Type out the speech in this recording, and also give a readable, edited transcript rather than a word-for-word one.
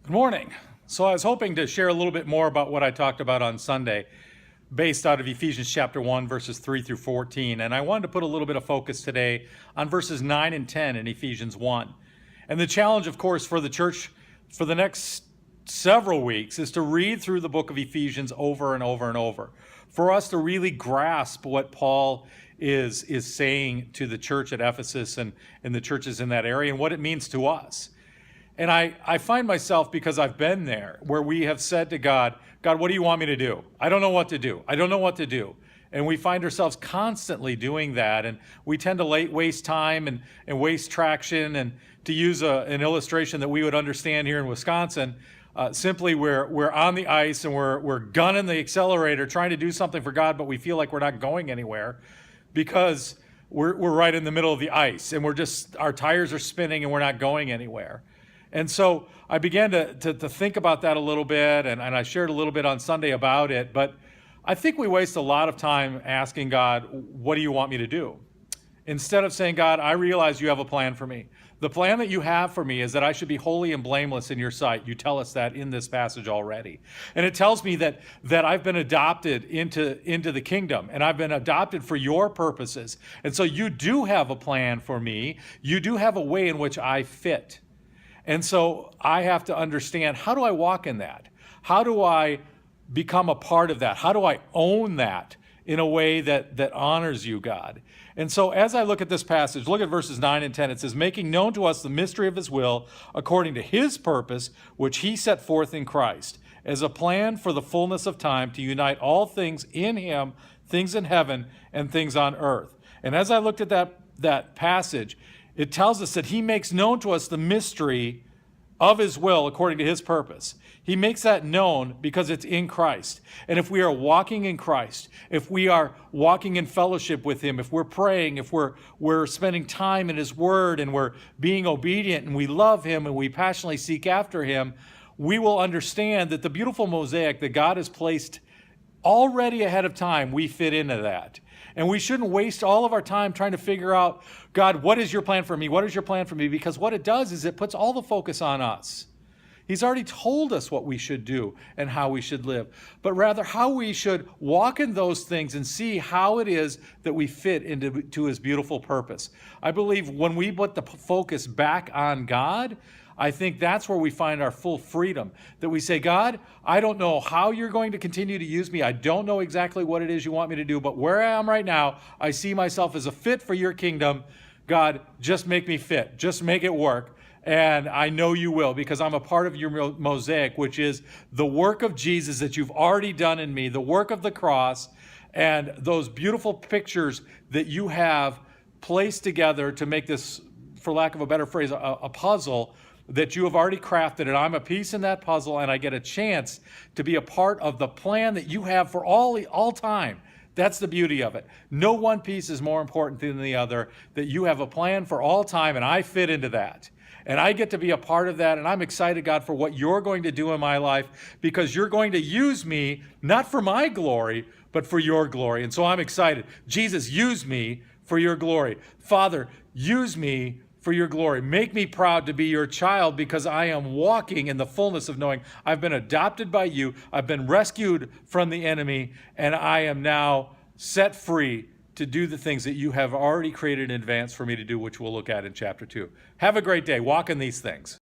Good morning. So I was hoping to share a little bit more about what I talked about on Sunday based out of Ephesians chapter 1, verses 3 through 14. And I wanted to put a little bit of focus today on verses 9 and 10 in Ephesians 1. And the challenge, of course, for the church for the next several weeks is to read through the book of Ephesians over and over and over, for us to really grasp what Paul is saying to the church at Ephesus and the churches in that area and what it means to us. And I find myself, because I've been there, where we have said to God, God, what do you want me to do? I don't know what to do. I don't know what to do. And we find ourselves constantly doing that. And we tend to waste time and waste traction. And to use an illustration that we would understand here in Wisconsin, simply we're on the ice and we're gunning the accelerator, trying to do something for God, but we feel like we're not going anywhere because we're right in the middle of the ice. And our tires are spinning and we're not going anywhere. And so I began to think about that a little bit, and I shared a little bit on Sunday about it, but I think we waste a lot of time asking God, what do you want me to do? Instead of saying, God, I realize you have a plan for me. The plan that you have for me is that I should be holy and blameless in your sight. You tell us that in this passage already. And it tells me that I've been adopted into the kingdom, and I've been adopted for your purposes. And so you do have a plan for me. You do have a way in which I fit. And so I have to understand, how do I walk in that? How do I become a part of that? How do I own that in a way that honors you, God? And so as I look at this passage, look at verses 9 and 10. It says, making known to us the mystery of his will, according to his purpose, which he set forth in Christ, as a plan for the fullness of time to unite all things in him, things in heaven and things on earth. And as I looked at that passage, it tells us that he makes known to us the mystery of his will according to his purpose. He makes that known because it's in Christ. And if we are walking in Christ, if we are walking in fellowship with him, if we're praying, if we're spending time in his word and we're being obedient and we love him and we passionately seek after him, we will understand that the beautiful mosaic that God has placed already ahead of time, we fit into that. And we shouldn't waste all of our time trying to figure out, God, what is your plan for me? What is your plan for me? Because what it does is it puts all the focus on us. He's already told us what we should do and how we should live, but rather how we should walk in those things and see how it is that we fit into his beautiful purpose. I believe when we put the focus back on God, I think that's where we find our full freedom, that we say, God, I don't know how you're going to continue to use me. I don't know exactly what it is you want me to do, but where I am right now, I see myself as a fit for your kingdom. God, just make me fit. Just make it work. And I know you will, because I'm a part of your mosaic, which is the work of Jesus that you've already done in me, the work of the cross, and those beautiful pictures that you have placed together to make this, for lack of a better phrase, a puzzle that you have already crafted, and I'm a piece in that puzzle, and I get a chance to be a part of the plan that you have for all time. That's the beauty of it. No one piece is more important than the other, that you have a plan for all time, and I fit into that. And I get to be a part of that, and I'm excited, God, for what you're going to do in my life, because you're going to use me, not for my glory, but for your glory. And so I'm excited. Jesus, use me for your glory. Father, use me for your glory. Make me proud to be your child, because I am walking in the fullness of knowing I've been adopted by you, I've been rescued from the enemy, and I am now set free to do the things that you have already created in advance for me to do, which we'll look at in chapter 2. Have a great day. Walk in these things.